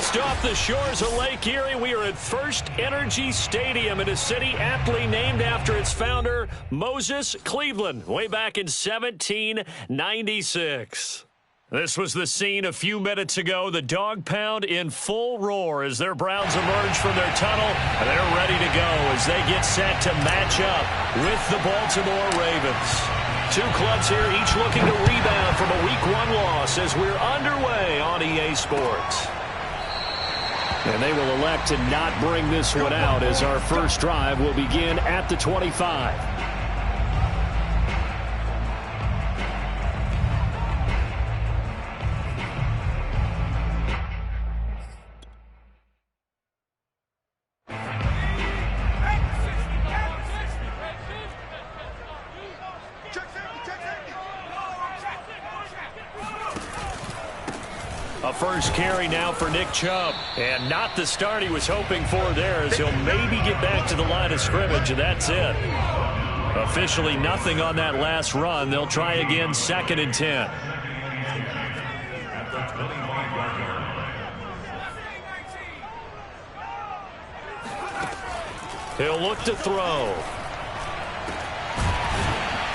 Just off the shores of Lake Erie, we are at First Energy Stadium in a city aptly named after its founder, Moses Cleveland, way back in 1796. This was the scene a few minutes ago. The dog pound in full roar as their Browns emerge from their tunnel. And they're ready to go as they get set to match up with the Baltimore Ravens. Two clubs here, each looking to rebound from a Week 1 loss as we're underway on EA Sports. And they will elect to not bring this one out as our first drive will begin at the 25. A first carry now for Nick Chubb. And not the start he was hoping for there as he'll maybe get back to the line of scrimmage, and that's it. Officially nothing on that last run. They'll try again, 2nd and 10. He'll look to throw.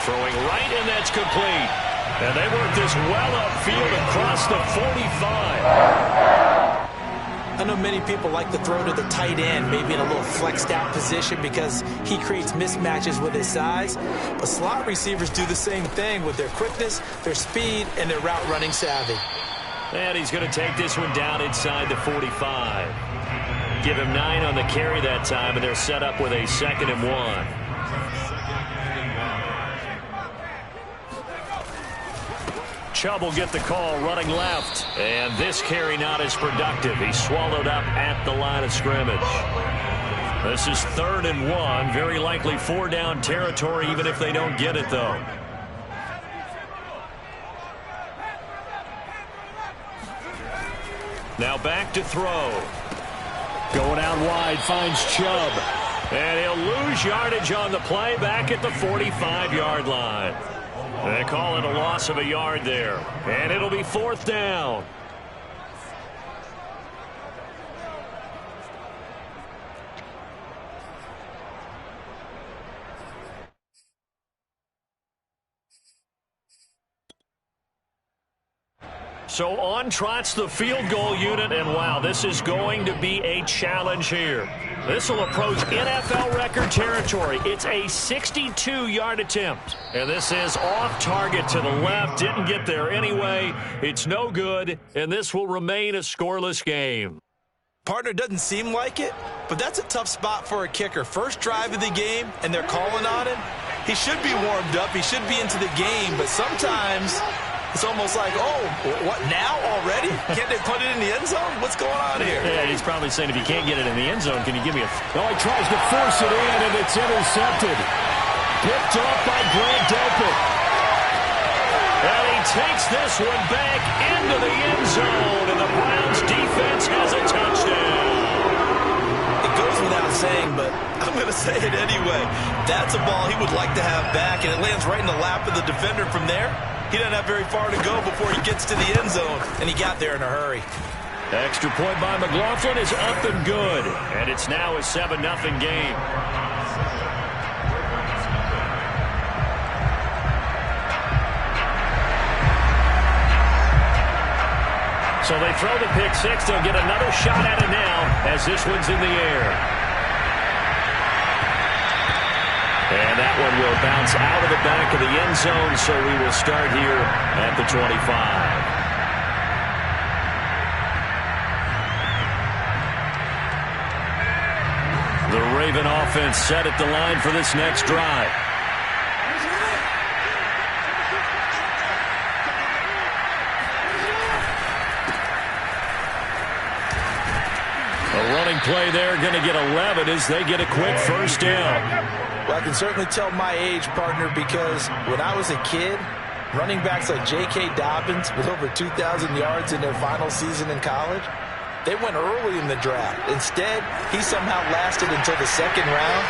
Throwing right, and that's complete. And they work this well upfield across the 45. I know many people like to throw to the tight end, maybe in a little flexed out position because he creates mismatches with his size. But slot receivers do the same thing with their quickness, their speed, and their route running savvy. And he's going to take this one down inside the 45. Give him 9 on the carry that time, and they're set up with a 2nd and 1. Chubb will get the call running left. And this carry not as productive. He's swallowed up at the line of scrimmage. This is 3rd and 1. Very likely 4-down territory even if they don't get it, though. Now back to throw. Going out wide, finds Chubb. And he'll lose yardage on the play back at the 45-yard line. They call it a loss of a yard there. And it'll be 4th down. So on trots the field goal unit, and wow, this is going to be a challenge here. This will approach NFL record territory. It's a 62-yard attempt. And this is off target to the left. Didn't get there anyway. It's no good, and this will remain a scoreless game. Partner, doesn't seem like it, but that's a tough spot for a kicker. First drive of the game, and they're calling on him. He should be warmed up. He should be into the game, but sometimes it's almost like, oh, what, now already? Can't they put it in the end zone? What's going on here? Yeah, he's probably saying, if you can't get it in the end zone, can you give me a... Oh, he tries to force it in, and it's intercepted. Picked off by Grant Delpit. And he takes this one back into the end zone, and the Browns defense has a touchdown. It goes without saying, but I'm going to say it anyway. That's a ball he would like to have back, and it lands right in the lap of the defender from there. He doesn't have very far to go before he gets to the end zone, and he got there in a hurry. Extra point by McLaughlin is up and good, and it's now a 7-0 game. So they throw the pick six. They'll get another shot at it now as this one's in the air. And that one will bounce out of the back of the end zone, so we will start here at the 25. The Raven offense set at the line for this next drive. A running play there, going to get 11 as they get a quick first down. Well, I can certainly tell my age, partner, because when I was a kid, running backs like J.K. Dobbins with over 2,000 yards in their final season in college, they went early in the draft. Instead, he somehow lasted until the 2nd round.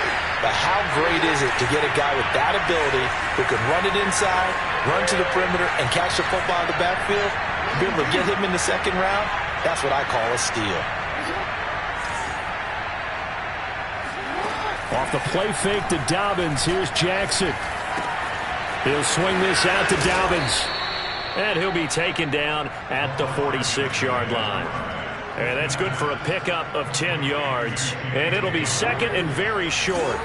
But how great is it to get a guy with that ability who can run it inside, run to the perimeter, and catch the football in the backfield? To be able to get him in the 2nd round, That's what I call a steal. Off the play fake to Dobbins, here's Jackson. He'll swing this out to Dobbins. And he'll be taken down at the 46-yard line. And that's good for a pickup of 10 yards. And it'll be second and very short.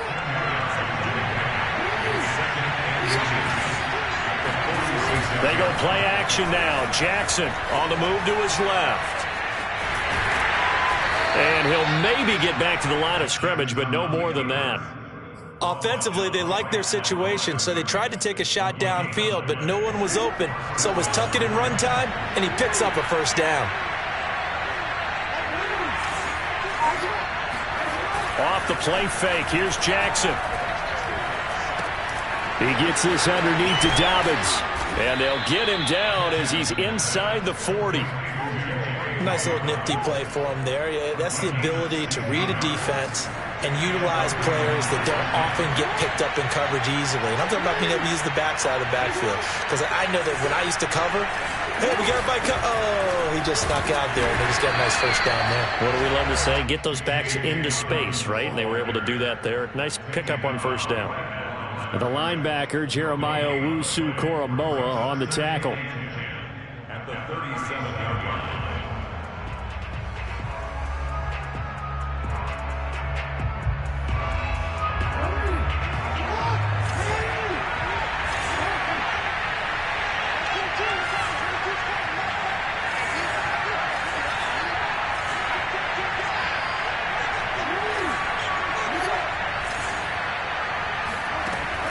They go play action now. Jackson on the move to his left. And he'll maybe get back to the line of scrimmage, but no more than that. Offensively, they liked their situation, so they tried to take a shot downfield, but no one was open. So it was tuck it in run time, and he picks up a first down. Off the play fake, here's Jackson. He gets this underneath to Dobbins. And they'll get him down as he's inside the 40. Nice little nifty play for him there. Yeah, that's the ability to read a defense and utilize players that don't often get picked up in coverage easily. And I'm talking about being able to use the backside of the backfield. Because I know that when I used to cover, hey, we got by oh, he just snuck out there, and they just got a nice first down there. What do we love to say? Get those backs into space, right? And they were able to do that there. Nice pickup on first down. The linebacker, Jeremiah Owusu-Koramoah, on the tackle. At the 37-yard line.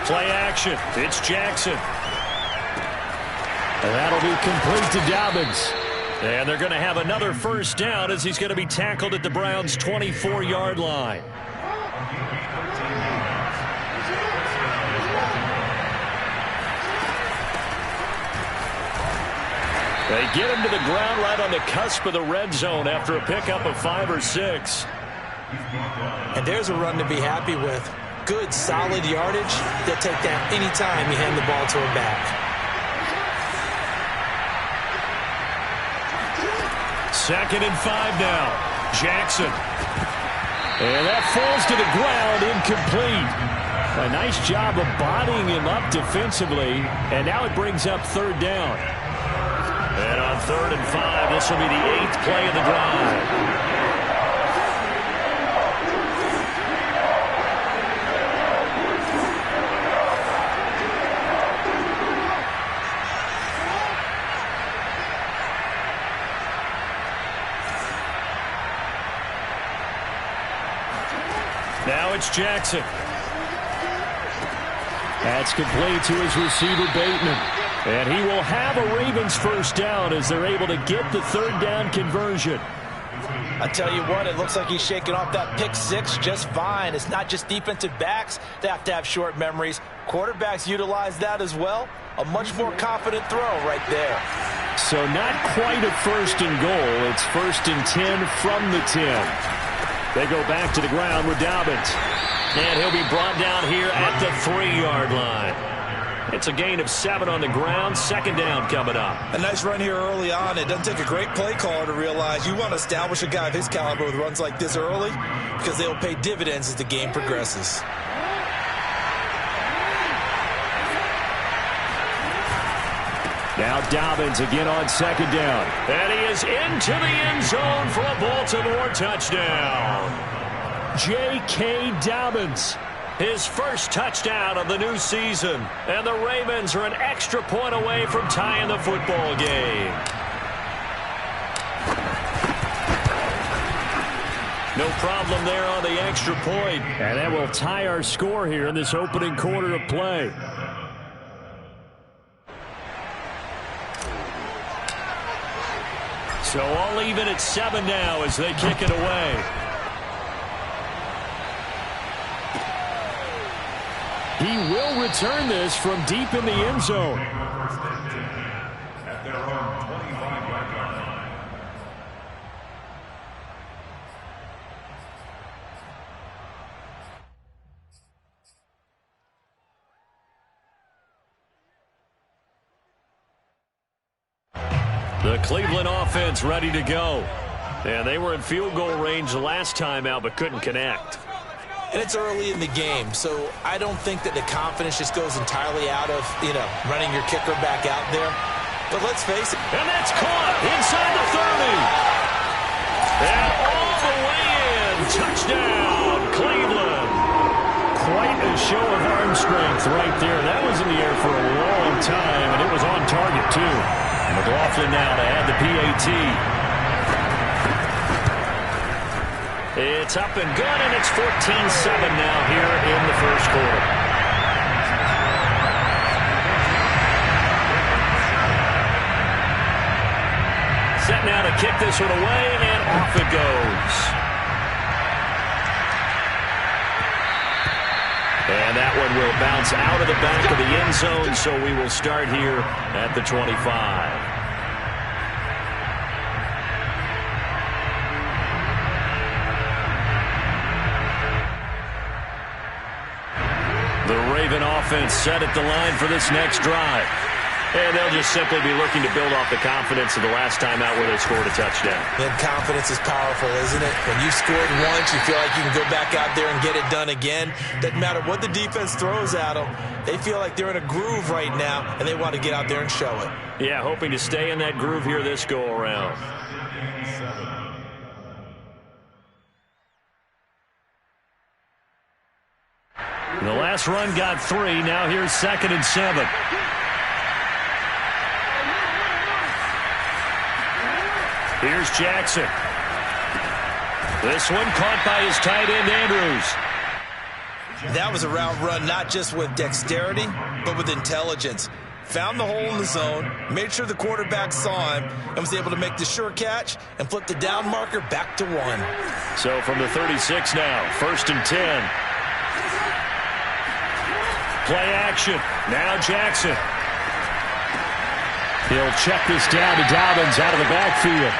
Play action. It's Jackson. And that'll be complete to Dobbins. And they're going to have another first down as he's going to be tackled at the Browns' 24-yard line. They get him to the ground right on the cusp of the red zone after a pickup of 5 or 6. And there's a run to be happy with. Good, solid yardage. They'll take that any time you hand the ball to a back. Second and 5 now. Jackson. And that falls to the ground, incomplete. A nice job of bodying him up defensively. And now it brings up third down. And on 3rd and 5, this will be the 8th play of the drive. Now it's Jackson. That's complete to his receiver, Bateman. And he will have a Ravens first down as they're able to get the third down conversion. I tell you what, it looks like he's shaking off that pick six just fine. It's not just defensive backs that have to have short memories. Quarterbacks utilize that as well. A much more confident throw right there. So not quite a first and goal. It's 1st and 10 from the 10. They go back to the ground with Dobbins. And he'll be brought down here at the 3-yard line. It's a gain of 7 on the ground. 2nd down coming up. A nice run here early on. It doesn't take a great play caller to realize you want to establish a guy of his caliber with runs like this early because they'll pay dividends as the game progresses. Now Dobbins again on 2nd down. And he is into the end zone for a Baltimore touchdown. J.K. Dobbins, his first touchdown of the new season. And the Ravens are an extra point away from tying the football game. No problem there on the extra point. And that will tie our score here in this opening quarter of play. So all even at 7 now as they kick it away. He will return this from deep in the end zone. At their own 25-yard line. The Cleveland offense ready to go. And they were in field goal range the last time out, but couldn't connect. And it's early in the game, so I don't think that the confidence just goes entirely out of, running your kicker back out there. But let's face it. And that's caught inside the 30. And all the way in. Touchdown, Cleveland. Quite a show of arm strength right there. That was in the air for a long time, and it was on target, too. McLaughlin now to add the PAT. It's up and good, and it's 14-7 now here in the first quarter. Set now to kick this one away, and off it goes. And that one will bounce out of the back of the end zone, so we will start here at the 25. The Raven offense set at the line for this next drive. And they'll just simply be looking to build off the confidence of the last time out where they scored a touchdown. And confidence is powerful, isn't it? When you scored once, you feel like you can go back out there and get it done again. Doesn't matter what the defense throws at them. They feel like they're in a groove right now, and they want to get out there and show it. Yeah, hoping to stay in that groove here this go-around. The last run got 3. Now here's 2nd and 7. Here's Jackson. This one caught by his tight end, Andrews. That was a route run not just with dexterity, but with intelligence. Found the hole in the zone, made sure the quarterback saw him, and was able to make the sure catch and flip the down marker back to 1. So from the 36 now, 1st and 10. Play action. Now Jackson. He'll check this down to Dobbins out of the backfield.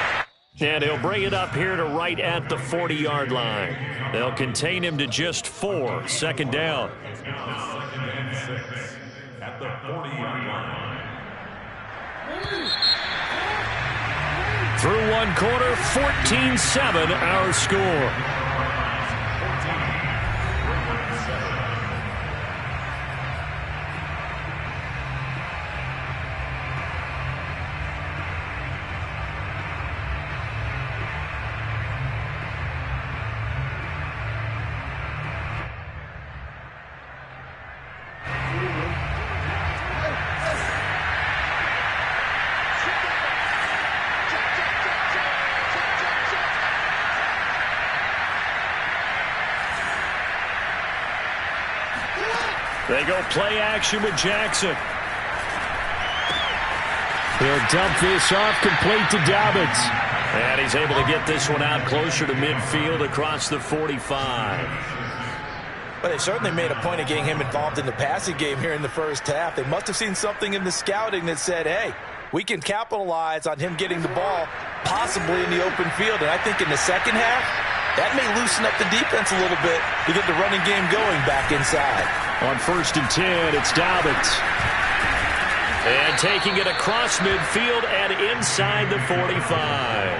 And he'll bring it up here to right at the 40-yard line. They'll contain him to just 4. 2nd down. Now 2nd and 6 at the 40-yard line. Through one quarter, 14-7 our score. They go play action with Jackson. He'll dump this off complete to Dobbins. And he's able to get this one out closer to midfield across the 45. But they certainly made a point of getting him involved in the passing game here in the first half. They must have seen something in the scouting that said, hey, we can capitalize on him getting the ball possibly in the open field. And I think in the second half, that may loosen up the defense a little bit to get the running game going back inside. On 1st and 10, it's Dobbins. And taking it across midfield and inside the 45.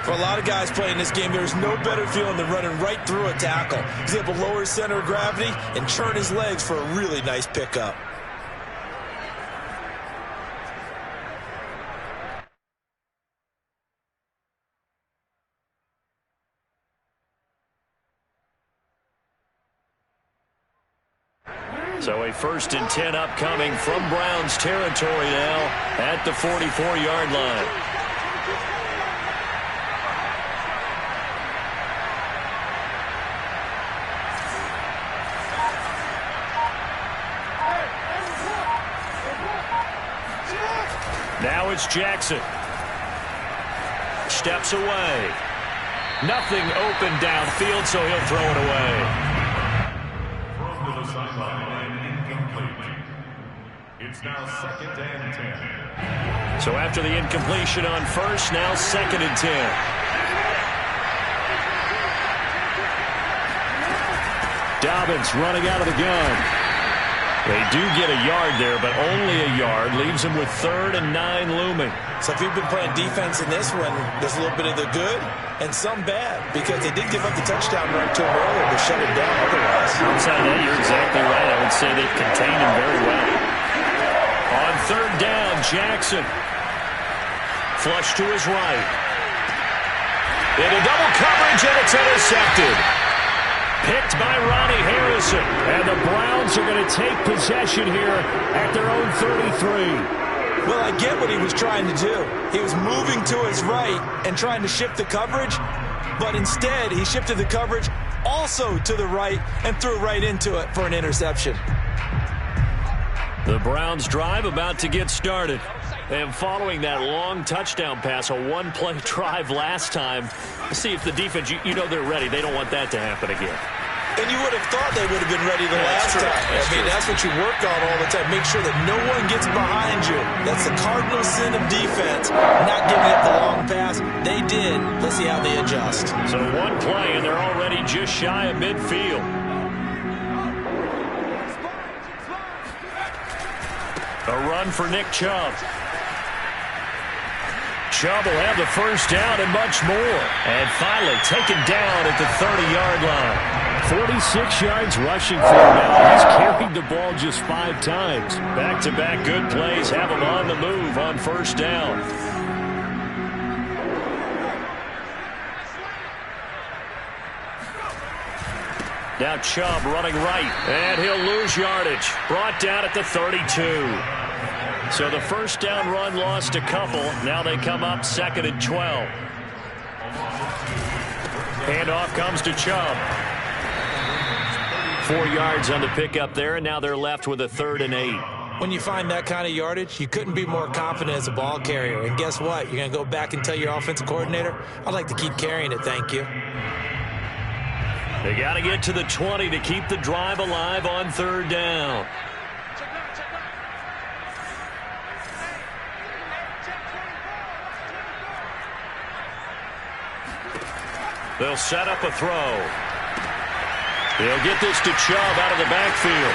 For a lot of guys playing this game, there's no better feeling than running right through a tackle. He's able to lower his center of gravity and churn his legs for a really nice pickup. So a 1st and 10 upcoming from Browns territory now at the 44-yard line. Now it's Jackson. Steps away. Nothing open downfield, so he'll throw it away. It's now 2nd and 10. So after the incompletion on 1st, now 2nd and 10. Dobbins running out of the gun. They do get a yard there, but only a yard. Leaves them with 3rd and 9 looming. So if you've been playing defense in this one, there's a little bit of the good and some bad, because they did give up the touchdown run to him earlier to shut him down otherwise. Outside that, you're exactly right. I would say they've contained him very well. On 3rd down, Jackson. Flush to his right. Into double coverage, and it's intercepted. Picked by Ronnie Harrison. And the Browns are going to take possession here at their own 33. Well, I get what he was trying to do. He was moving to his right and trying to shift the coverage, but instead he shifted the coverage also to the right and threw right into it for an interception. The Browns drive about to get started. And following that long touchdown pass, a one-play drive last time, see if the defense, you know they're ready. They don't want that to happen again. And you would have thought they would have been ready the last time. That's what you work on all the time. Make sure that no one gets behind you. That's the cardinal sin of defense, not giving up the long pass. They did. Let's see how they adjust. So one play, and they're already just shy of midfield. A run for Nick Chubb. Chubb will have the first down and much more. And finally taken down at the 30-yard line. 46 yards rushing for him now. He's carried the ball just 5 times. Back-to-back good plays have him on the move on first down. Now Chubb running right, and he'll lose yardage. Brought down at the 32. So the first down run lost a couple. Now they come up 2nd and 12. Handoff comes to Chubb. 4 yards on the pickup there, and now they're left with a 3rd and 8. When you find that kind of yardage, you couldn't be more confident as a ball carrier. And guess what? You're going to go back and tell your offensive coordinator, I'd like to keep carrying it, thank you. They got to get to the 20 to keep the drive alive on 3rd down. They'll set up a throw. He'll get this to Chubb out of the backfield.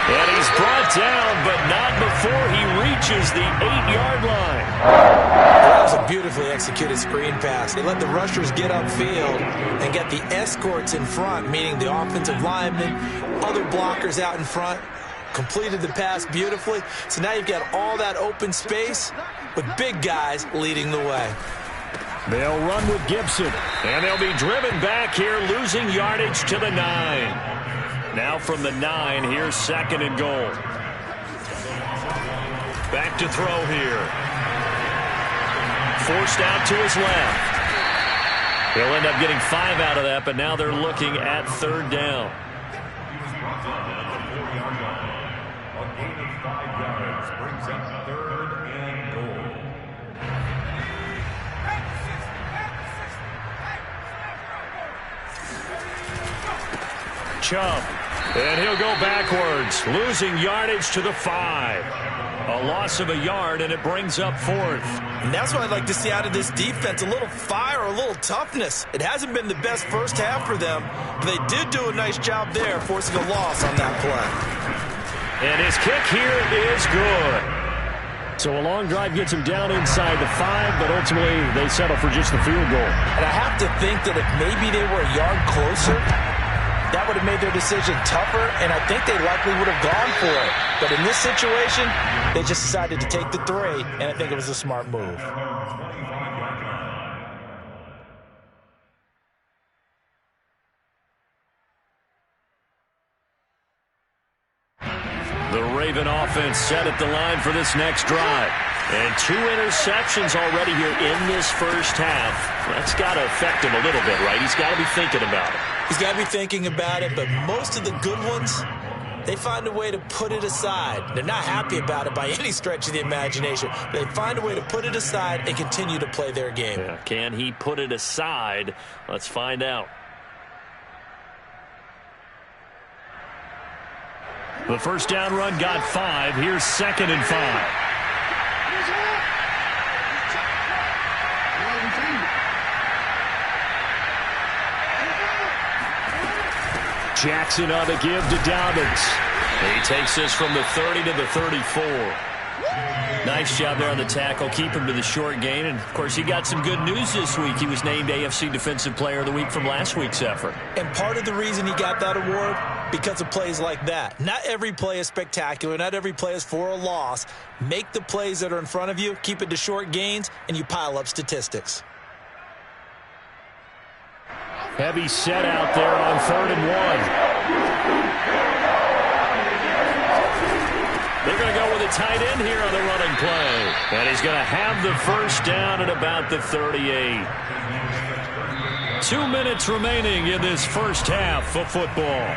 And he's brought down, but not before he reaches the 8-yard line. That was a beautifully executed screen pass. They let the rushers get upfield and get the escorts in front, meaning the offensive linemen, other blockers out in front. Completed the pass beautifully. So now you've got all that open space with big guys leading the way. They'll run with Gibson, and they'll be driven back here, losing yardage to the 9. Now from the 9, here's 2nd and goal. Back to throw here. Forced out to his left. He'll end up getting 5 out of that, but now they're looking at 3rd down. A gain of 5 yards brings up 3rd and goal. Chubb, and he'll go backwards, losing yardage to the 5. A loss of a yard, and it brings up 4th. And that's what I'd like to see out of this defense, a little fire, a little toughness. It hasn't been the best first half for them, but they did do a nice job there, forcing a loss on that play. And his kick here is good. So a long drive gets him down inside the 5, but ultimately they settle for just the field goal. And I have to think that if maybe they were a yard closer, that would have made their decision tougher, and I think they likely would have gone for it. But in this situation, they just decided to take the 3, and I think it was a smart move. The Raven offense set at the line for this next drive. And 2 interceptions already here in this first half. That's got to affect him a little bit, right? He's got to be thinking about it. He's got to be thinking about it, but most of the good ones, they find a way to put it aside. They're not happy about it by any stretch of the imagination. They find a way to put it aside and continue to play their game. Yeah, can he put it aside? Let's find out. The first down run got 5. Here's 2nd and 5. Jackson on the give to Dobbins. He takes this from the 30 to the 34. Nice job there on the tackle. Keep him to the short gain. And, of course, he got some good news this week. He was named AFC Defensive Player of the Week from last week's effort. And part of the reason he got that award, because of plays like that. Not every play is spectacular. Not every play is for a loss. Make the plays that are in front of you, keep it to short gains, and you pile up statistics. Heavy set out there on 3rd and 1. They're going to go with a tight end here on the running play. And he's going to have the first down at about the 38. 2 minutes remaining in this first half of football.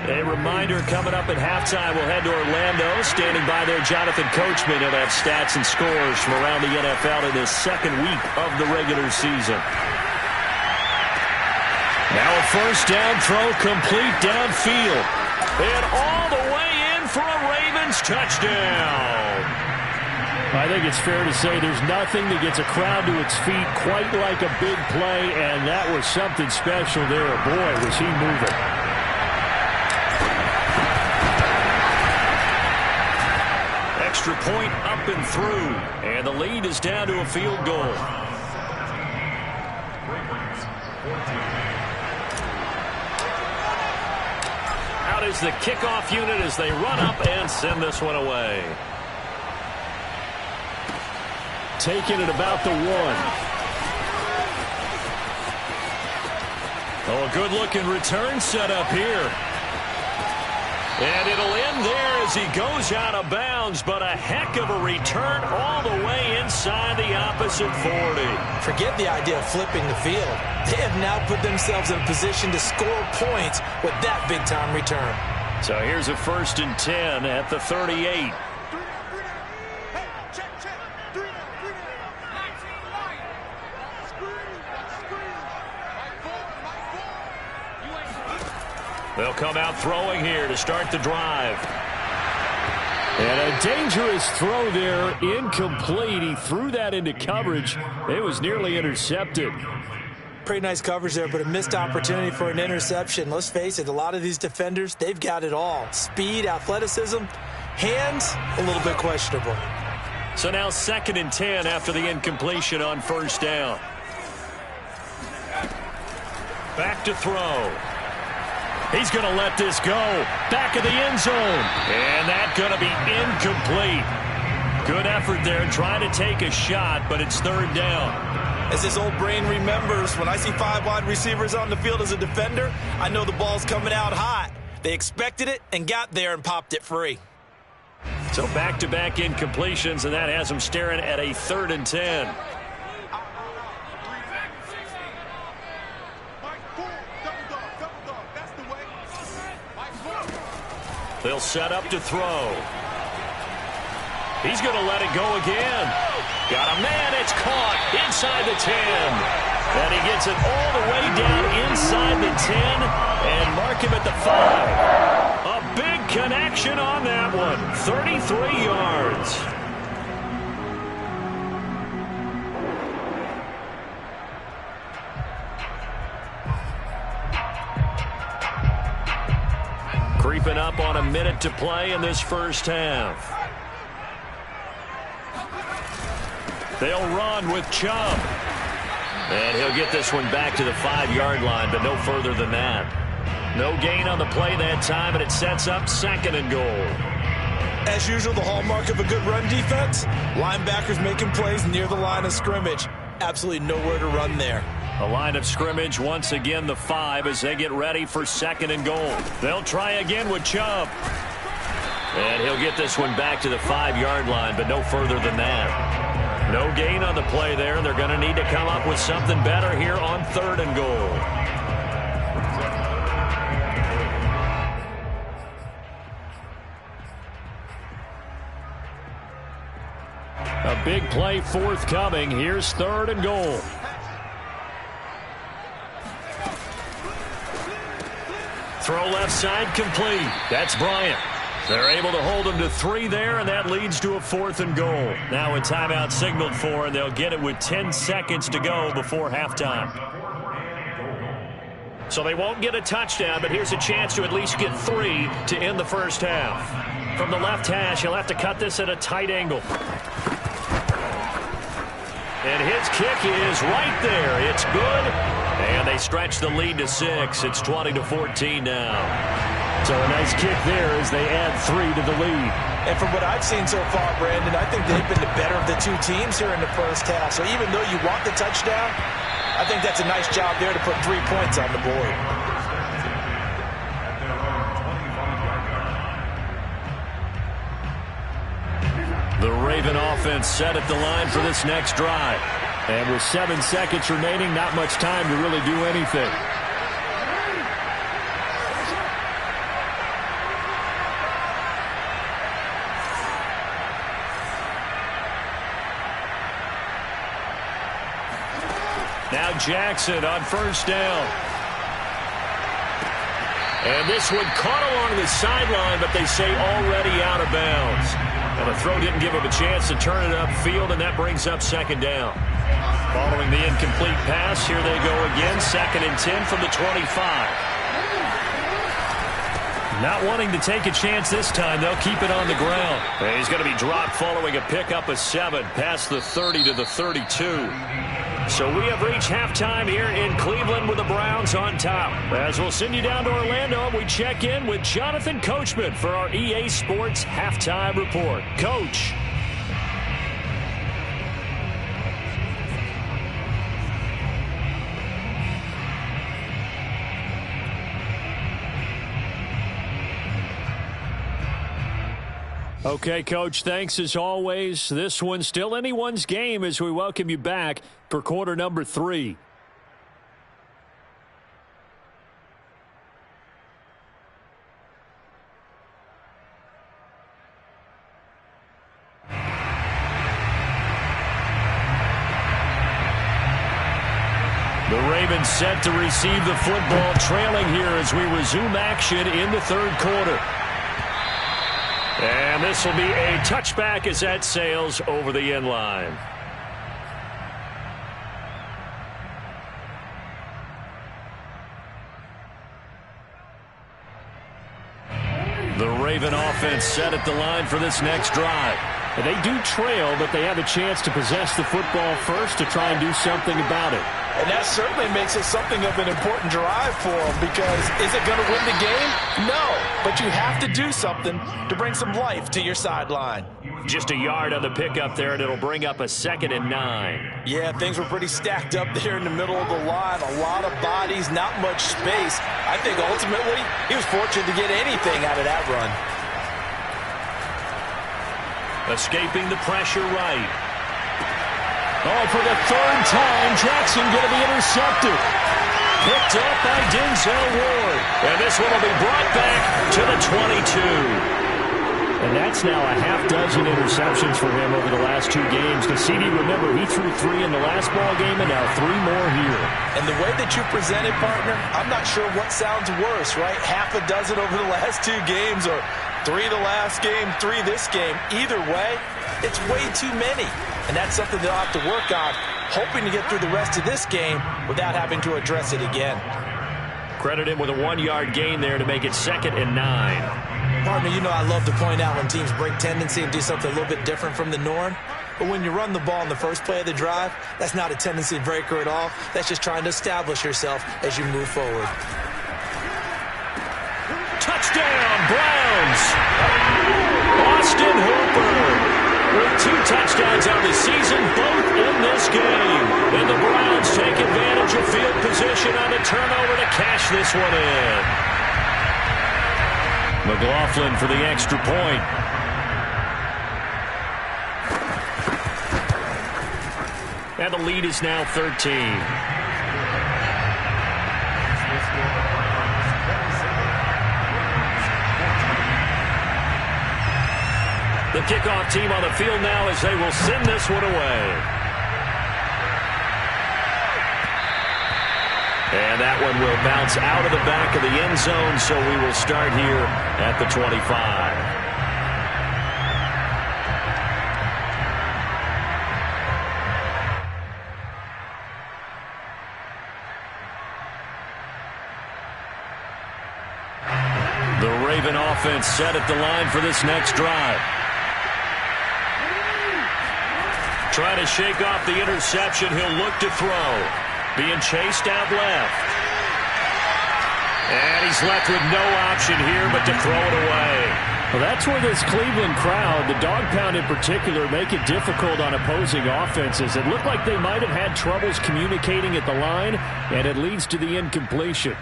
A reminder, coming up at halftime, we'll head to Orlando. Standing by there, Jonathan Coachman. He'll have stats and scores from around the NFL in this second week of the regular season. Now a first down throw, complete downfield. And all the way in for a Ravens touchdown. I think it's fair to say there's nothing that gets a crowd to its feet quite like a big play, and that was something special there. Boy, was he moving. Extra point up and through, and the lead is down to a field goal. Out is the kickoff unit as they run up and send this one away. Taking it about the 1. Oh, a good-looking return set up here. And it'll end there as he goes out of bounds, but a heck of a return all the way inside the opposite 40. Forget the idea of flipping the field. They have now put themselves in a position to score points with that big-time return. So here's a 1st and 10 at the 38. They'll come out throwing here to start the drive. And a dangerous throw there, incomplete. He threw that into coverage. It was nearly intercepted. Pretty nice coverage there, but a missed opportunity for an interception. Let's face it, a lot of these defenders, they've got it all. Speed, athleticism, hands, a little bit questionable. So now 2nd and 10 after the incompletion on 1st down. Back to throw. He's going to let this go. Back of the end zone. And that's going to be incomplete. Good effort there trying to take a shot, but it's 3rd down. As his old brain remembers, when I see 5 wide receivers on the field as a defender, I know the ball's coming out hot. They expected it and got there and popped it free. So back-to-back incompletions, and that has them staring at a 3rd and 10. They'll set up to throw. He's going to let it go again. Got a man. It's caught inside the 10. And he gets it all the way down inside the 10 and mark him at the 5. A big connection on that one. 33 yards. Creeping up on a minute to play in this first half. They'll run with Chubb. And he'll get this one back to the 5-yard line, but no further than that. No gain on the play that time, and it sets up 2nd and goal. As usual, the hallmark of a good run defense, linebackers making plays near the line of scrimmage. Absolutely nowhere to run there. The line of scrimmage, once again, the 5 as they get ready for 2nd and goal. They'll try again with Chubb. And he'll get this one back to the 5-yard line, but no further than that. No gain on the play there. They're going to need to come up with something better here on 3rd and goal. A big play forthcoming. Here's 3rd and goal. Throw left side complete. That's Bryant. They're able to hold them to 3 there, and that leads to a 4th and goal. Now a timeout signaled for, and they'll get it with 10 seconds to go before halftime. So they won't get a touchdown, but here's a chance to at least get 3 to end the first half. From the left hash, he'll have to cut this at a tight angle. And his kick is right there. It's good. And they stretch the lead to 6. It's 20-14 now. So a nice kick there as they add 3 to the lead. And from what I've seen so far, Brandon, I think they've been the better of the two teams here in the first half. So even though you want the touchdown, I think that's a nice job there to put 3 points on the board. The Raven offense set at the line for this next drive. And with 7 seconds remaining, not much time to really do anything. Now Jackson on first down. And this one caught along the sideline, but they say already out of bounds. And the throw didn't give him a chance to turn it upfield, and that brings up 2nd down. Following the incomplete pass, here they go again, 2nd and 10 from the 25. Not wanting to take a chance this time, they'll keep it on the ground. And he's going to be dropped following a pickup of 7 past the 30 to the 32. So we have reached halftime here in Cleveland with the Browns on top. As we'll send you down to Orlando, we check in with Jonathan Coachman for our EA Sports Halftime Report. Coach. Okay, Coach, thanks as always. This one's still anyone's game as we welcome you back for quarter number 3. The Ravens set to receive the football, trailing here as we resume action in the 3rd quarter. And this will be a touchback as that sails over the end line. The Raven offense set at the line for this next drive. And they do trail, but they have a chance to possess the football first to try and do something about it. And that certainly makes it something of an important drive for them, because is it going to win the game? No, but you have to do something to bring some life to your sideline. Just a yard on the pickup there, and it'll bring up a 2nd and 9. Yeah, things were pretty stacked up there in the middle of the line. A lot of bodies, not much space. I think ultimately he was fortunate to get anything out of that run. Escaping the pressure right. Oh, for the 3rd time, Jackson going to be intercepted. Picked up by Denzel Ward. And this one will be brought back to the 22. And that's now a half dozen interceptions for him over the last 2 games. Because CD, remember, he threw 3 in the last ball game and now 3 more here. And the way that you presented, partner, I'm not sure what sounds worse, right? Half a dozen over the last 2 games, or 3 the last game, 3 this game. Either way, it's way too many. And that's something they'll have to work on, hoping to get through the rest of this game without having to address it again. Credit him with a 1-yard gain there to make it 2nd and 9. Partner, you know I love to point out when teams break tendency and do something a little bit different from the norm. But when you run the ball in the first play of the drive, that's not a tendency breaker at all. That's just trying to establish yourself as you move forward. Touchdown, Browns! Austin Hooper with 2 touchdowns on the season, both in this game. And the Browns take advantage of field position on the turnover to cash this one in. McLaughlin for the extra point. And the lead is now 13. The kickoff team on the field now as they will send this one away. And that one will bounce out of the back of the end zone, so we will start here at the 25. Raven offense set at the line for this next drive. Trying to shake off the interception. He'll look to throw. Being chased out left. And he's left with no option here but to throw it away. Well, that's where this Cleveland crowd, the dog pound in particular, make it difficult on opposing offenses. It looked like they might have had troubles communicating at the line, and it leads to the incompletion.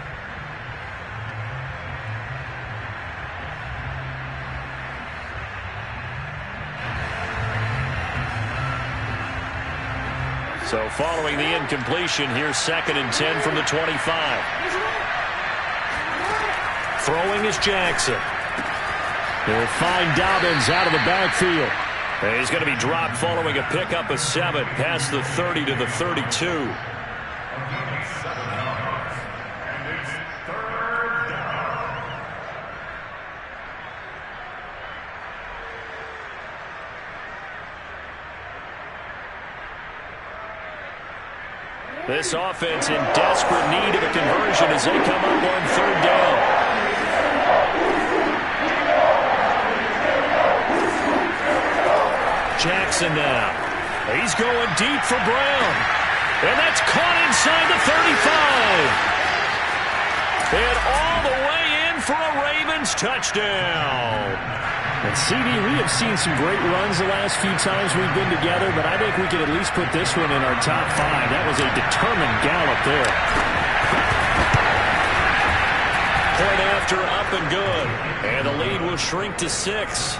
So following the incompletion, here's 2nd and 10 from the 25. Throwing is Jackson. They'll find Dobbins out of the backfield. And he's going to be dropped following a pickup of 7 past the 30 to the 32. This offense in desperate need of a conversion as they come up on 3rd down. Jackson now. He's going deep for Brown. And that's caught inside the 35. And all the way in for a Ravens touchdown. And CD, we have seen some great runs the last few times we've been together, but I think we could at least put this one in our top 5. That was a determined gallop there. Point after, up and good. And the lead will shrink to 6.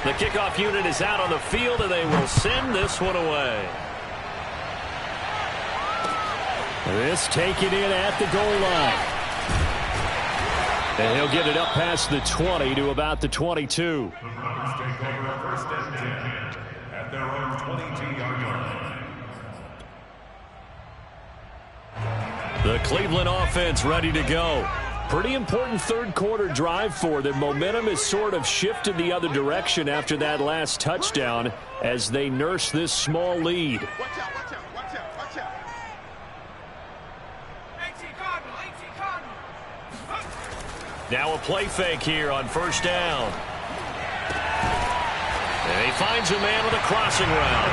The kickoff unit is out on the field, and they will send this one away. This taken in at the goal line. And he'll get it up past the 20 to about the 22. The Browns take over 1st and 10 at their own 22-yard line. The Cleveland offense ready to go. Pretty important 3rd quarter drive for them. Momentum has sort of shifted the other direction after that last touchdown as they nurse this small lead. Watch out, watch out, watch out, watch out. Now a play fake here on 1st down. And he finds a man with a crossing route.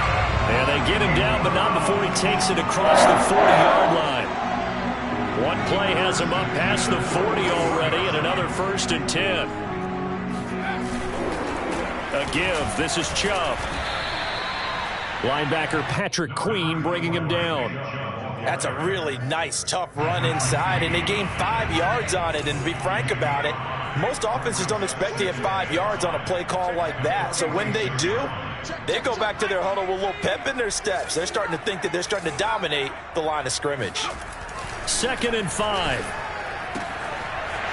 And they get him down, but not before he takes it across the 40-yard line. One play has him up past the 40 already, and another 1st and 10. A give. This is Chubb. Linebacker Patrick Queen bringing him down. That's a really nice, tough run inside, and they gained 5 yards on it. And to be frank about it, most offenses don't expect to get 5 yards on a play call like that. So when they do, they go back to their huddle with a little pep in their steps. They're starting to think that they're starting to dominate the line of scrimmage. 2nd and 5.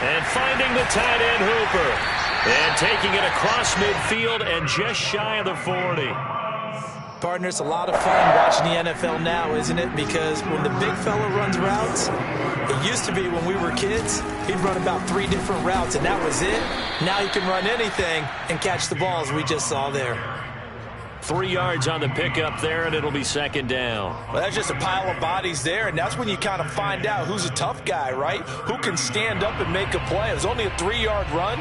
And finding the tight end Hooper. And taking it across midfield and just shy of the 40. Partner, it's a lot of fun watching the NFL now, isn't it? Because when the big fella runs routes, it used to be when we were kids, he'd run about 3 different routes, and that was it. Now he can run anything and catch the balls we just saw there. 3 yards on the pickup there, and it'll be 2nd down. Well, that's just a pile of bodies there, and that's when you kind of find out who's a tough guy, right? Who can stand up and make a play. It was only a 3-yard run,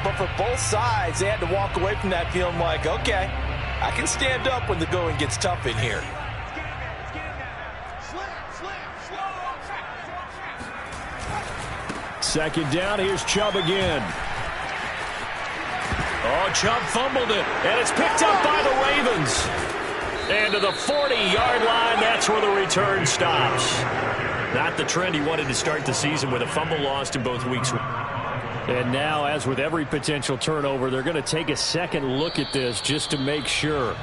but for both sides, they had to walk away from that feeling like, okay, I can stand up when the going gets tough in here. Second down, here's Chubb again. Oh, Chubb fumbled it, and it's picked up by the Ravens. And to the 40-yard line, that's where the return stops. Not the trend he wanted to start the season with a fumble lost in both weeks. And now, as with every potential turnover, they're going to take a second look at this just to make sure.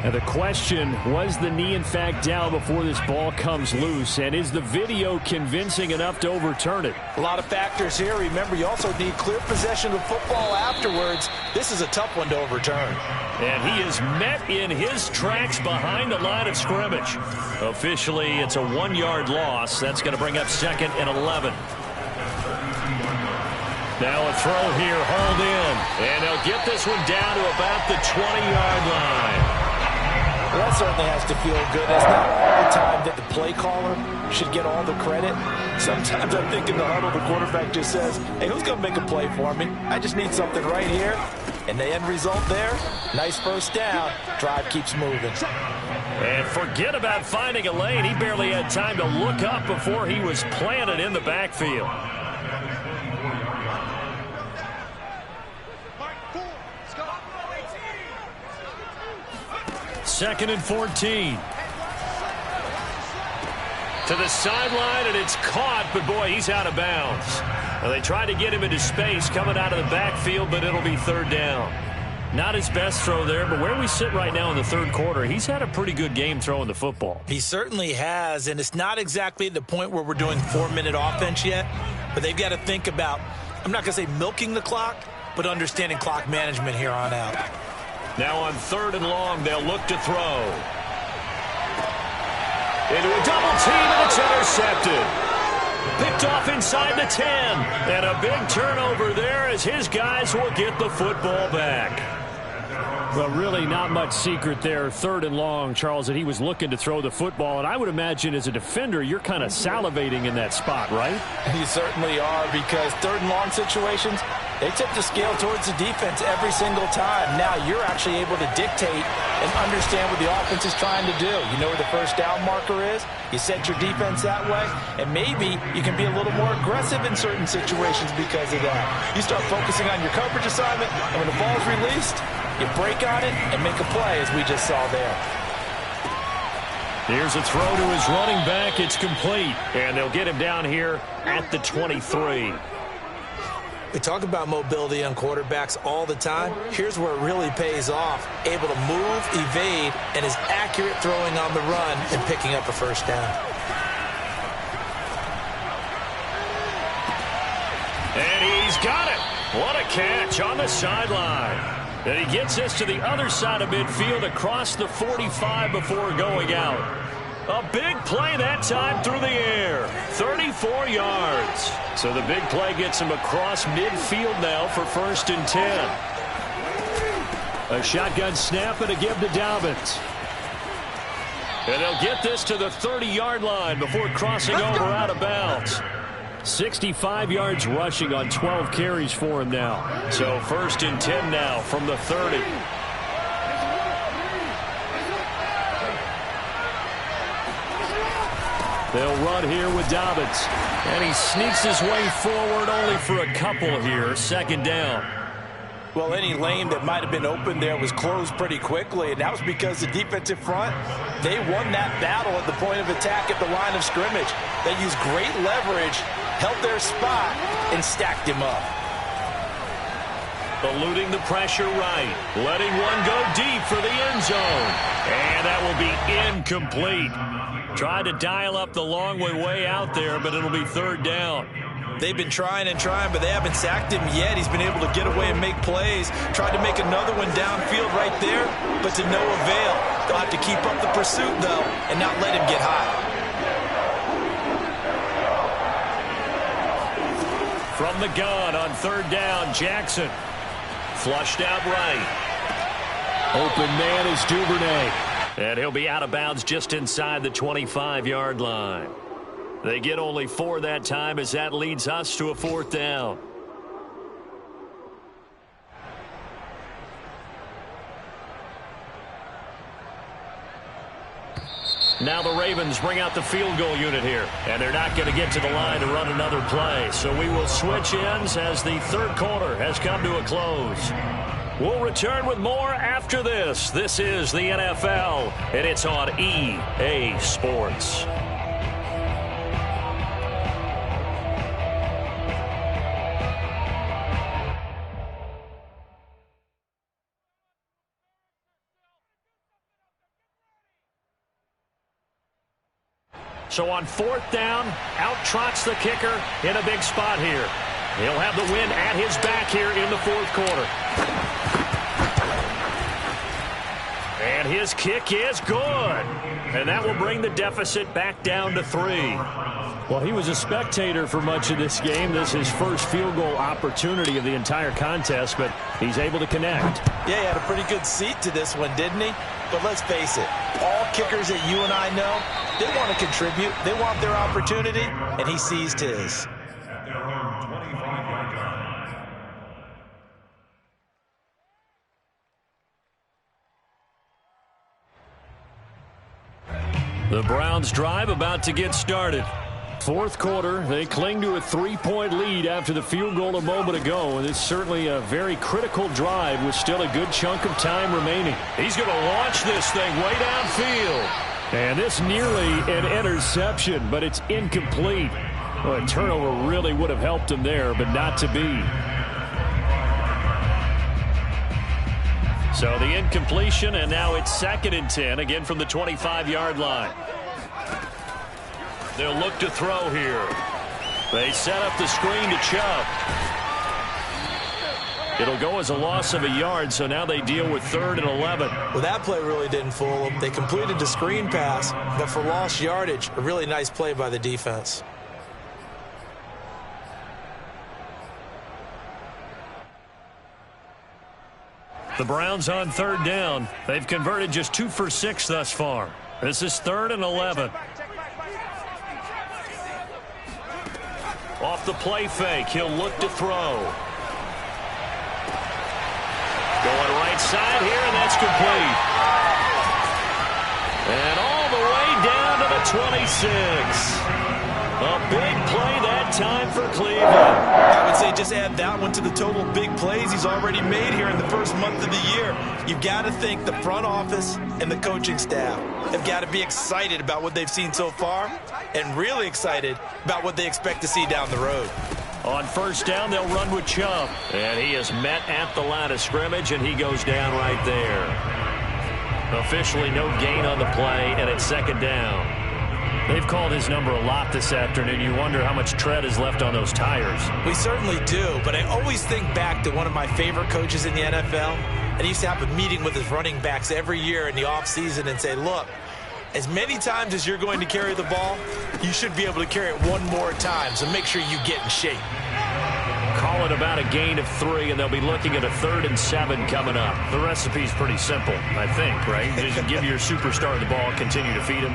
And the question, was the knee in fact down before this ball comes loose? And is the video convincing enough to overturn it? A lot of factors here. Remember, you also need clear possession of football afterwards. This is a tough one to overturn. And he is met in his tracks behind the line of scrimmage. Officially, it's a 1-yard loss. That's going to bring up 2nd and 11. Now a throw here, hauled in. And they'll get this one down to about the 20-yard line. Well, that certainly has to feel good. That's not all the time that the play caller should get all the credit. Sometimes I think in the huddle, the quarterback just says, hey, who's going to make a play for me? I just need something right here. And the end result there, nice first down. Drive keeps moving. And forget about finding a lane. He barely had time to look up before he was planted in the backfield. Second and 14. To the sideline, and it's caught, but boy, he's out of bounds. Well, they tried to get him into space coming out of the backfield, but it'll be third down. Not his best throw there, but where we sit right now in the third quarter, he's had a pretty good game throwing the football. He certainly has, and it's not exactly the point where we're doing 4-minute offense yet, but they've got to think about, I'm not going to say milking the clock, but understanding clock management here on out. Now on third and long, they'll look to throw. Into a double team, and it's intercepted. Picked off inside the 10. And a big turnover there as his guys will get the football back. Well, really not much secret there. Third and long, Charles, that he was looking to throw the football. And I would imagine as a defender, you're kind of salivating in that spot, right? You certainly are, because third and long situations, they tip the scale towards the defense every single time. Now you're actually able to dictate and understand what the offense is trying to do. You know where the first down marker is. You set your defense that way, and maybe you can be a little more aggressive in certain situations because of that. You start focusing on your coverage assignment, and when the ball's released, you break on it and make a play, as we just saw there. Here's a throw to his running back. It's complete, and they'll get him down here at the 23. We talk about mobility on quarterbacks all the time. Here's where it really pays off. Able to move, evade, and is accurate throwing on the run and picking up a first down. And he's got it. What a catch on the sideline. And he gets this to the other side of midfield across the 45 before going out. A big play that time through the air. 34 yards. So the big play gets him across midfield now for first and 10. A shotgun snap and a give to Dobbins. And they'll get this to the 30-yard line before crossing over out of bounds. 65 yards rushing on 12 carries for him now. So first and 10 now from the 30. They'll run here with Dobbins. And he sneaks his way forward only for a couple here. Second down. Well, any lane that might have been open there was closed pretty quickly, and that was because the defensive front, they won that battle at the point of attack at the line of scrimmage. They used great leverage, held their spot, and stacked him up. Eluding the pressure right. Letting one go deep for the end zone. And that will be incomplete. Tried to dial up the long way out there, but it'll be third down. They've been trying and trying, but they haven't sacked him yet. He's been able to get away and make plays. Tried to make another one downfield right there, but to no avail. They'll have to keep up the pursuit, though, and not let him get hot. From the gun on third down, Jackson. Flushed out right. Open man is Duvernay. And he'll be out of bounds just inside the 25-yard line. They get only 4 that time as that leads us to a fourth down. Now the Ravens bring out the field goal unit here. And they're not going to get to the line to run another play. So we will switch ends as the third quarter has come to a close. We'll return with more after this. This is the NFL, and it's on EA Sports. So on fourth down, out trots the kicker in a big spot here. He'll have the wind at his back here in the fourth quarter. And his kick is good. And that will bring the deficit back down to 3. Well, he was a spectator for much of this game. This is his first field goal opportunity of the entire contest, but he's able to connect. Yeah, he had a pretty good seat to this one, didn't he? But let's face it, all kickers that you and I know, they want to contribute. They want their opportunity, and he seized his. At their own 25-yard line. The Browns drive about to get started. Fourth quarter, they cling to a 3-point lead after the field goal a moment ago, and it's certainly a very critical drive with still a good chunk of time remaining. He's going to launch this thing way downfield. And this nearly an interception, but it's incomplete. Well, a turnover really would have helped him there, but not to be. So the incompletion, and now it's 2nd and 10, again from the 25-yard line. They'll look to throw here. They set up the screen to Chubb. It'll go as a loss of a yard, so now they deal with 3rd and 11. Well, that play really didn't fool them. They completed the screen pass, but for lost yardage, a really nice play by the defense. The Browns on 3rd down. They've converted just 2 for 6 thus far. This is 3rd and 11. Off the play fake, he'll look to throw. Going right side here, and that's complete. And all the way down to the 26. A big play that time for Cleveland. I would say just add that one to the total big plays he's already made here in the first month of the year. You've got to think the front office and the coaching staff have got to be excited about what they've seen so far and really excited about what they expect to see down the road. On 1st down, they'll run with Chubb. And he is met at the line of scrimmage, and he goes down right there. Officially no gain on the play, and it's 2nd down. They've called his number a lot this afternoon. You wonder how much tread is left on those tires. We certainly do, but I always think back to one of my favorite coaches in the NFL, and he used to have a meeting with his running backs every year in the offseason and say, look, as many times as you're going to carry the ball, you should be able to carry it one more time, so make sure you get in shape. Call it about a gain of 3, and they'll be looking at a 3rd and 7 coming up. The recipe's pretty simple, I think, right? Just give your superstar the ball, continue to feed him.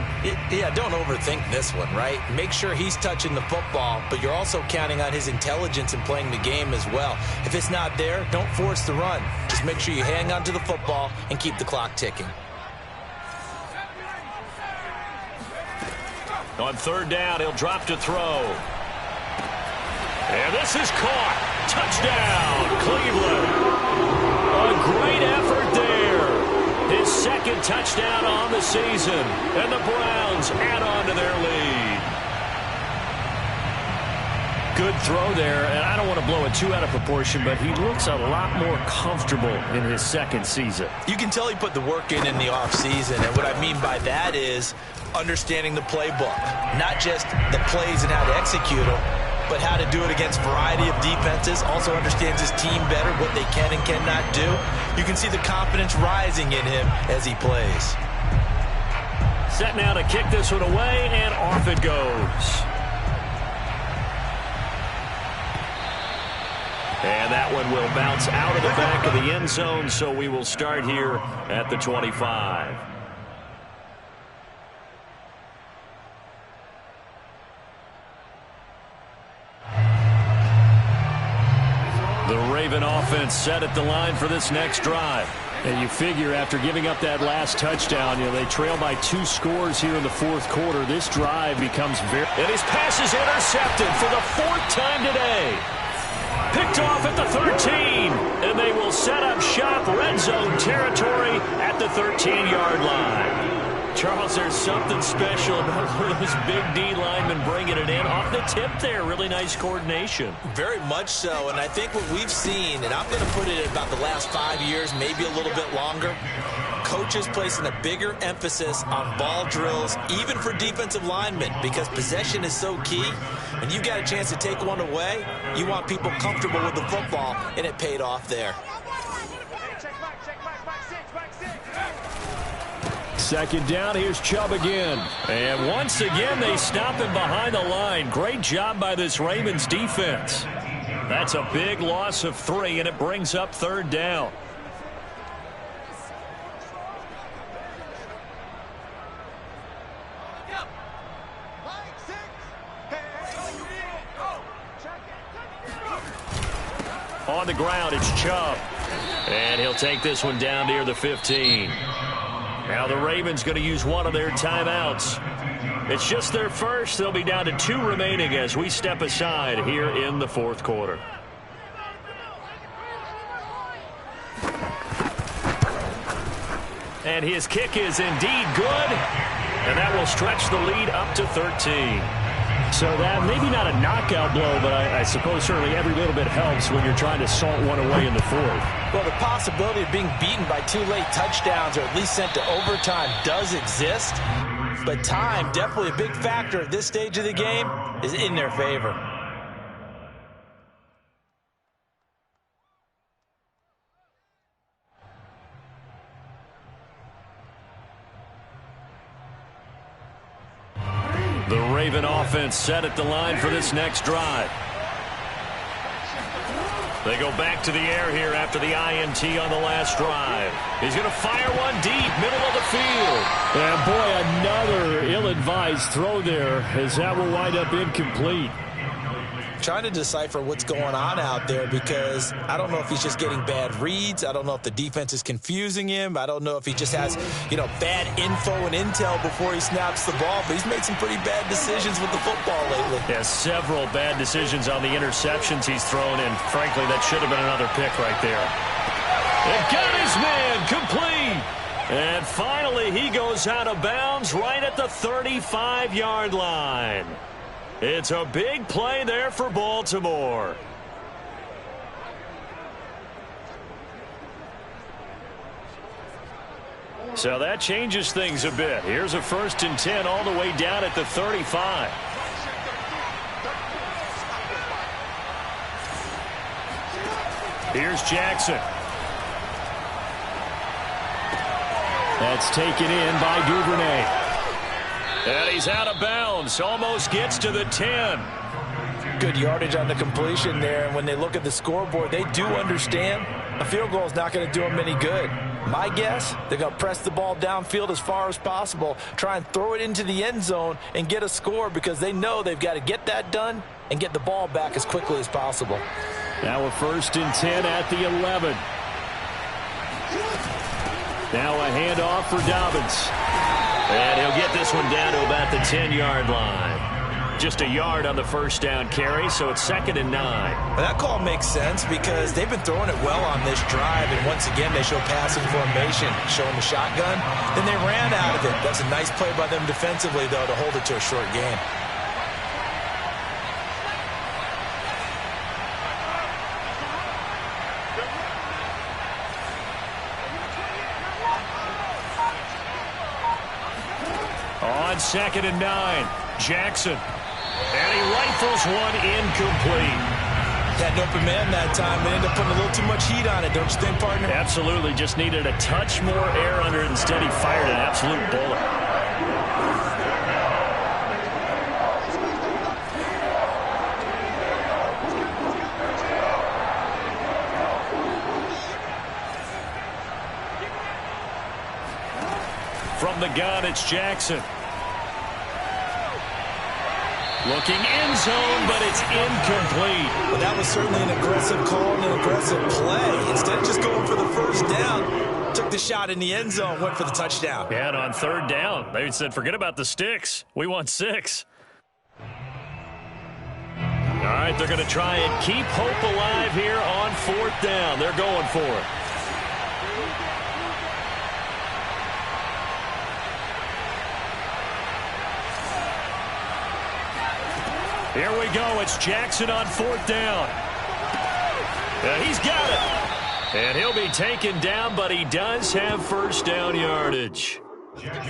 Yeah, don't overthink this one, right? Make sure he's touching the football, but you're also counting on his intelligence in playing the game as well. If it's not there, don't force the run. Just make sure you hang on to the football and keep the clock ticking. On 3rd down, he'll drop to throw. And this is caught. Touchdown, Cleveland. A great effort there. His 2nd touchdown on the season. And the Browns add on to their lead. Good throw there. And I don't want to blow it too out of proportion, but he looks a lot more comfortable in his 2nd season. You can tell he put the work in the offseason. And what I mean by that is understanding the playbook. Not just the plays and how to execute them, but how to do it against a variety of defenses. Also understands his team better, what they can and cannot do. You can see the confidence rising in him as he plays. Set now to kick this one away, and off it goes. And that one will bounce out of the back of the end zone, so we will start here at the 25. The Raven offense set at the line for this next drive. And you figure after giving up that last touchdown, they trail by 2 scores here in the 4th quarter. This drive becomes very... And his pass is intercepted for the 4th time today. Picked off at the 13. And they will set up shop red zone territory at the 13-yard line. Charles, there's something special about one of those big D linemen bringing it in off the tip there. Really nice coordination. Very much so, and I think what we've seen, and I'm going to put it at about the last 5 years, maybe a little bit longer, coaches placing a bigger emphasis on ball drills, even for defensive linemen, because possession is so key. When you've got a chance to take one away, you want people comfortable with the football, and it paid off there. Second down, here's Chubb again. And once again, they stop him behind the line. Great job by this Ravens defense. That's a big loss of 3, and it brings up third down. On the ground, it's Chubb. And he'll take this one down near the 15. Now the Ravens going to use one of their timeouts. It's just their first. They'll be down to 2 remaining as we step aside here in the fourth quarter. And his kick is indeed good. And that will stretch the lead up to 13. So that maybe not a knockout blow, but I suppose certainly every little bit helps when you're trying to salt one away in the fourth. Well, the possibility of being beaten by 2 late touchdowns or at least sent to overtime does exist. But time, definitely a big factor at this stage of the game, is in their favor. The Raven offense set at the line for this next drive. They go back to the air here after the INT on the last drive. He's going to fire one deep, middle of the field. And boy, another ill-advised throw there as that will wind up incomplete. Trying to decipher what's going on out there because I don't know if he's just getting bad reads. I don't know if the defense is confusing him. I don't know if he just has, bad info and intel before he snaps the ball. But he's made some pretty bad decisions with the football lately. Yeah, several bad decisions on the interceptions he's thrown, and frankly, that should have been another pick right there. And got his man complete. And finally, he goes out of bounds right at the 35-yard line. It's a big play there for Baltimore. So that changes things a bit. Here's a 1st and 10 all the way down at the 35. Here's Jackson. That's taken in by Duvernay. And he's out of bounds. Almost gets to the 10. Good yardage on the completion there. And when they look at the scoreboard, they do understand a field goal is not going to do them any good. My guess, they're going to press the ball downfield as far as possible, try and throw it into the end zone and get a score because they know they've got to get that done and get the ball back as quickly as possible. Now a 1st and 10 at the 11. Now a handoff for Dobbins. And he'll get this one down to about the 10-yard line. Just a yard on the first down carry, so it's 2nd and 9. Well, that call makes sense because they've been throwing it well on this drive, and once again they show passing formation, showing the shotgun. Then they ran out of it. That's a nice play by them defensively, though, to hold it to a short gain. On 2nd and 9, Jackson. And he rifles one incomplete. Had an open man that time and ended up putting a little too much heat on it, don't you think, partner? Absolutely. Just needed a touch more air under it. Instead, he fired an absolute bullet. From the gun, it's Jackson. Looking end zone, but it's incomplete. Well, that was certainly an aggressive call and an aggressive play. Instead of just going for the first down, took the shot in the end zone, went for the touchdown. Yeah, and on 3rd down, they said, forget about the sticks. We want 6. All right, they're going to try and keep hope alive here on 4th down. They're going for it. Here we go. It's Jackson on 4th down. He's got it. And he'll be taken down, but he does have first down yardage.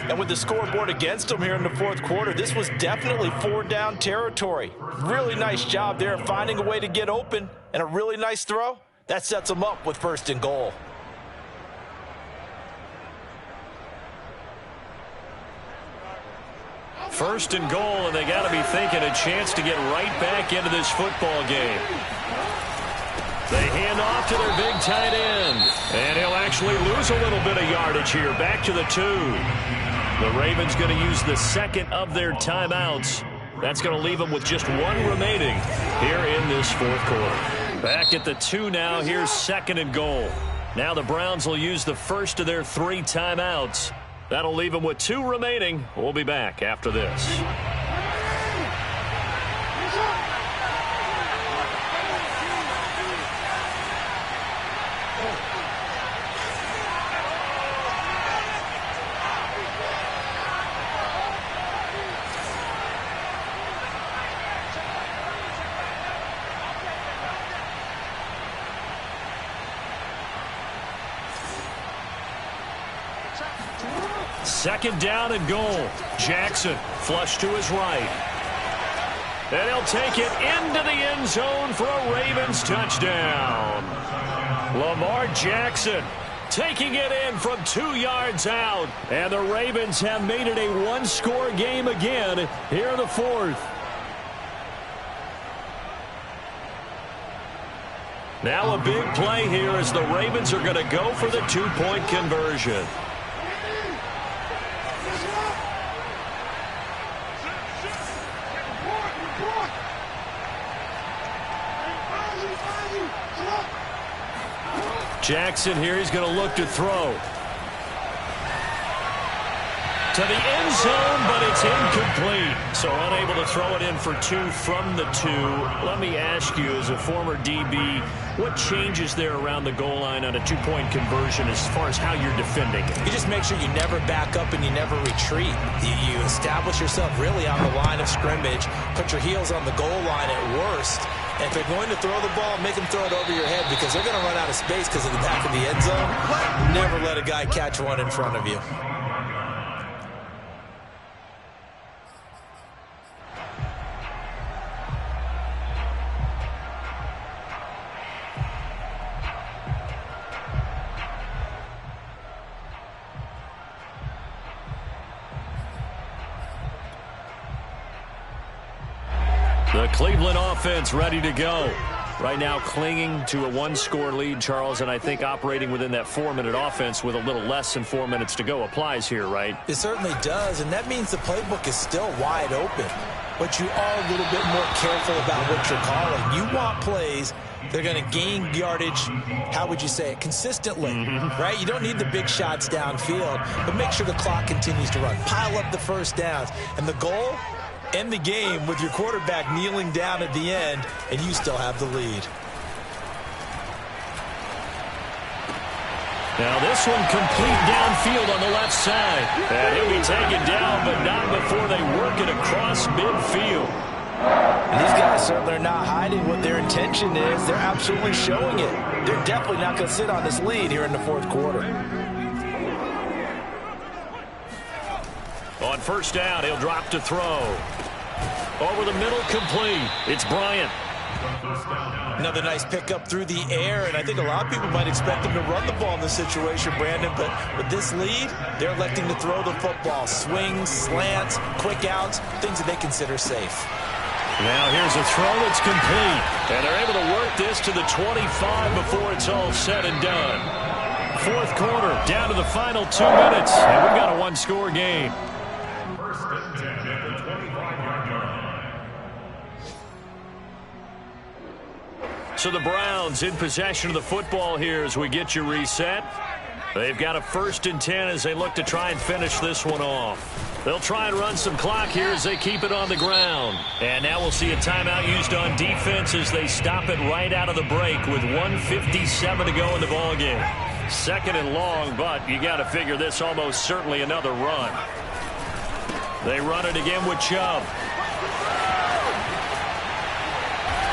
And with the scoreboard against him here in the fourth quarter, this was definitely 4-down territory. Really nice job there finding a way to get open and a really nice throw. That sets him up with 1st and goal. First and goal, and they got to be thinking a chance to get right back into this football game. They hand off to their big tight end, and he'll actually lose a little bit of yardage here. Back to the 2. The Ravens going to use the second of their timeouts. That's going to leave them with just 1 remaining here in this fourth quarter. Back at the 2 now. Here's second and goal. Now the Browns will use the first of their 3 timeouts. That'll leave them with 2 remaining. We'll be back after this. Second down and goal. Jackson flush to his right. And he'll take it into the end zone for a Ravens touchdown. Lamar Jackson taking it in from 2 yards out. And the Ravens have made it a 1-score game again here in the fourth. Now a big play here as the Ravens are going to go for the 2-point conversion. Jackson here, he's going to look to throw. To the end zone, but it's incomplete. So unable to throw it in for 2 from the 2. Let me ask you, as a former DB, what changes there around the goal line on a 2-point conversion as far as how you're defending it? You just make sure you never back up and you never retreat. You establish yourself really on the line of scrimmage, put your heels on the goal line at worst. And if they're going to throw the ball, make them throw it over your head because they're going to run out of space because of the back of the end zone. Never let a guy catch one in front of you. The Cleveland offense ready to go. Right now clinging to a 1-score lead, Charles, and I think operating within that 4-minute offense with a little less than 4 minutes to go applies here, right? It certainly does, and that means the playbook is still wide open. But you are a little bit more careful about what you're calling. You want plays they're going to gain yardage, how would you say it, consistently, right? You don't need the big shots downfield, but make sure the clock continues to run. Pile up the first downs, and the goal, end the game with your quarterback kneeling down at the end, and you still have the lead. Now this one complete downfield on the left side. And he'll be taken down, but not before they work it across midfield. And these guys certainly are not hiding what their intention is. They're absolutely showing it. They're definitely not going to sit on this lead here in the fourth quarter. On first down, he'll drop to throw. Over the middle, complete. It's Bryant. Another nice pickup through the air, and I think a lot of people might expect them to run the ball in this situation, Brandon, but with this lead, they're electing to throw the football. Swings, slants, quick outs, things that they consider safe. Now here's a throw that's complete, and they're able to work this to the 25 before it's all said and done. Fourth quarter, down to the final 2 minutes, and we've got a one-score game. First and 10 at the 25-yard line. So the Browns in possession of the football here as we get you reset. They've got a first and 10 as they look to try and finish this one off. They'll try and run some clock here as they keep it on the ground. And now we'll see a timeout used on defense as they stop it right out of the break with 1:57 to go in the ballgame. Second and long, but you got to figure this almost certainly another run. They run it again with Chubb.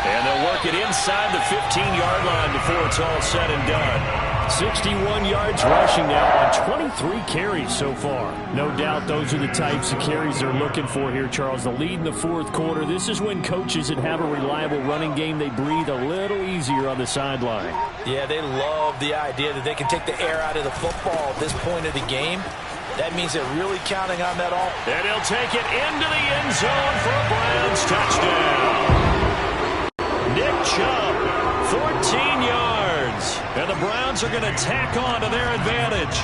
And they'll work it inside the 15-yard line before it's all said and done. 61 yards rushing now on 23 carries so far. No doubt those are the types of carries they're looking for here, Charles. The lead in the fourth quarter. This is when coaches that have a reliable running game, they breathe a little easier on the sideline. Yeah, they love the idea that they can take the air out of the football at this point of the game. That means they're really counting on that all. And he'll take it into the end zone for a Browns touchdown. Nick Chubb, 14 yards. And the Browns are going to tack on to their advantage.